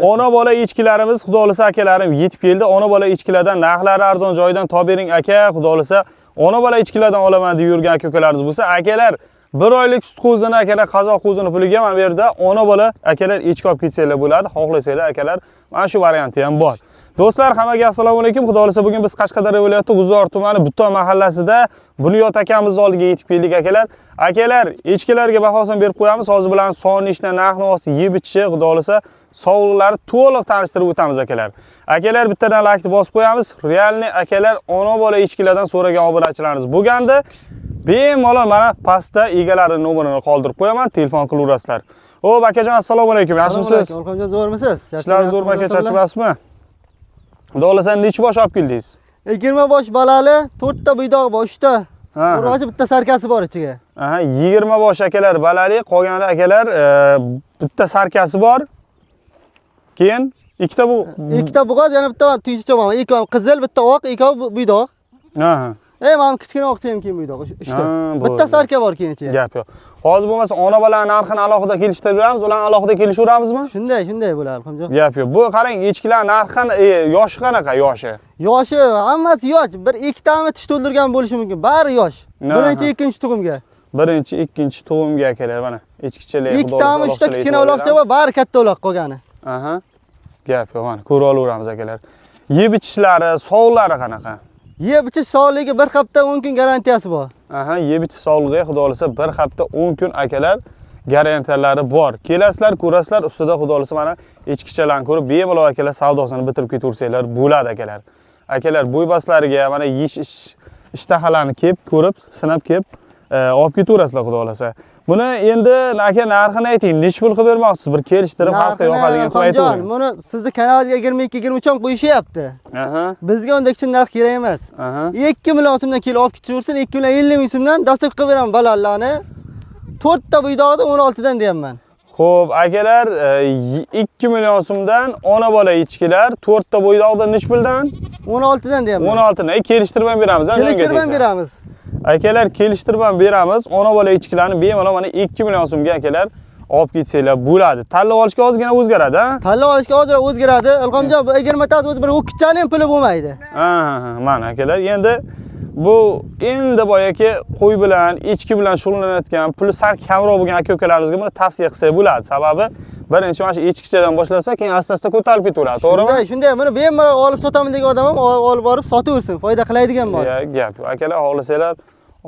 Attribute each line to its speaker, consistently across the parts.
Speaker 1: Ona bola echkilarimiz xudo xolisa akalarim yetib keldi. Ona bola echkilardan narxlari arzon joydan toping aka, xudo xolisa ona bola echkilardan olaman deb yurgan aka-ukalarimiz bo'lsa, akalar 1 oylik sut qo'zini akalar qozoq qo'zini puliga mana bu yerda ona bola akalar echki olib ketsanglar bo'ladi. Xohlasanglar akalar mana shu varianti ham bor. Do'stlar, hammaga assalomu alaykum. Xudo xolisa bugun biz Qashqadaryo viloyati G'uzor tumani Button mahallasida Bunyod akamiz oldiga yetib keldik akalar. Akalar, echkilarga bahosini berib qo'yamiz. Hozir bilan soni ishdan narx-navosi, yeb ichishi, xudo xolisa sovg'alari to'liq tanishtirib o'tamiz akalar. Akalar, bittadan like bosib qo'yamiz. Realni akalar ona bola echkilardan so'ragan obunachilarimiz bo'lganda bemalol mana pastda egalarining nomerini qoldirib qo'yaman, telefon qilaverasizlar. Xo'p, akajon, assalomu alaykum. Yaxshimisiz?
Speaker 2: Alhamdulillah, zo'rmisiz?
Speaker 1: Ishlar zo'rmi aka, charchamasizmi? Xudo xolasa necha bosh olib keldingiz?
Speaker 2: 20 bosh balali, 4 ta buydoq bor, 3 ta. Urg'ochi bitta sarkasi bor ichiga.
Speaker 1: Aha, 20 bosh akalar balali, qolgani akalar bitta sarkasi bor. Keyin ikkita bu
Speaker 2: ikkita bo'g'oz, yana bitta tuycha bor. Ikkovi qizil, bitta oq, ikkovi buydoq.
Speaker 1: Aha.
Speaker 2: Mana kichkina oqcha ham keyin buydoq, 3 ta. Bitta sarka bor keyin ichiga.
Speaker 1: Gap yo'q. Hozir bo'lmasa ona bola narxini alohida kelishtirib beramiz, ularni alohida kelishaveramizmi?
Speaker 2: Shunday bo'ladi, Alhamjon.
Speaker 1: Gap yo'q. Bu qarang, echkilar narxi yoshi qanaqa, yoshi?
Speaker 2: Yoshi hammasi yosh. Bir ikkitami tish to'ldirgan bo'lishi mumkin. Bari yosh. Birinchi, ikkinchi tug'imga.
Speaker 1: Birinchi, ikkinchi tug'imga akalar mana echkichalar.
Speaker 2: Ikkitami, 3 ta kichkina uloqcha bor, bari katta uloq qolgani.
Speaker 1: Aha. Gap yo'q, mana ko'rib olaveramiz akalar. Yeb ichishlari, sovlari qanaqa?
Speaker 2: Yeb ichish sog'ligi 1 hafta 10 kun garantiyasi bor.
Speaker 1: Aha, yeb ichish sog'ligi xudo xolisa 1 hafta 10 kun akalar garantiyalari bor. Kelasizlar, ko'rasizlar, ustida xudo xolisa mana echkichalarni ko'rib, bemalol akalar savdosini bitirib ketaversanglar bo'ladi akalar. Akalar bo'ybaslariga mana ishtahalarni kelib, ko'rib, sinab kelib, olib ketaverasizlar xudo xolasa. Buni endi aka narxini ayting, necha pul qilib bermoqchisiz? Bir kelishtirib haqqa yo'qadigan qilib aytavering.
Speaker 2: Buni sizni kanalga 22-23 so'm qo'yishyapti.
Speaker 1: Aha.
Speaker 2: Bizga undek narx kerak emas. 2 million so'mdan kelib olib ketaversin, 2 million 50 ming so'mdan dasib qilib beraman balallarni. 4 ta buydoqni 16 dan deyapman.
Speaker 1: Xo'p, akalar, 2 million so'mdan ona bola echkilar, 4 ta buydoqda necha puldan?
Speaker 2: 16 dan deyapman.
Speaker 1: 16 dan. Kelishtirib ham beramiz,
Speaker 2: Kelishtirib ham beramiz.
Speaker 1: Akalar, kelishtirib ham beramiz. Ona bola echkilarni bemalol mana 2 million so'mga akalar olib ketsanglar bo'ladi. Tanlab olishga ozgina o'zgaradi, ha?
Speaker 2: Tanlab olishga ozgina o'zgaradi. Ilhomjon, bu 20 tasi o'zi bir o'kkichani ham puli bo'lmaydi.
Speaker 1: Mana akalar, endi boyaki qo'y bilan, echki bilan shug'ullanayotgan, puli sal kamroq bo'lgan aka-ukalarimizga buni tavsiya qilsak bo'ladi. Sababi birinchi mana shu echkichadan boshlasa, keyin asta-asta ko'tarib ketaveradi, to'g'rimi?
Speaker 2: Shunday, buni bemalol olib sotaman degan odam ham olib borib sotaversin, foyda qilaydigan bor.
Speaker 1: Gap yo'q. Akalar, xohlasanglar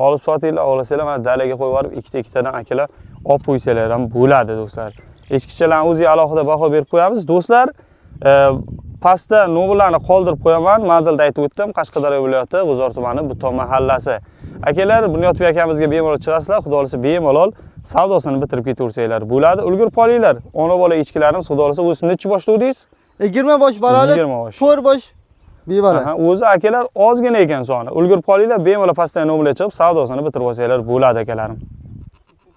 Speaker 1: olib sotinglar, xohlasanglar mana dalaga qo'yib borib, ikkita-ikkitadan akalar olib qo'ysanglar ham bo'ladi, do'stlar. Echkichalarni o'ziga alohida baho berib qo'yamiz, do'stlar. Pastda nomerlarni qoldirib qo'yaman. Manzilda aytib o'tdim, Qashqadaryo viloyati G'uzor tumani Button mahallasi. Akalar, Bunyod akamizga bemalol chiqasizlar, xudo xolisa bemalol savdosini bitirib ketaversanglar bo'ladi. Ulgurib qolinglar. Ona bola echkilarimiz xudo xolisa o'zi necha boshda o'dingiz?
Speaker 2: 20 bosh balali, 4 bosh bebala.
Speaker 1: O'zi akalar ozgina ekan soni. Ulgurib qolinglar, bemalol pastdan nomerga chiqib savdosini bitirib olsanglar bo'ladi akalarim.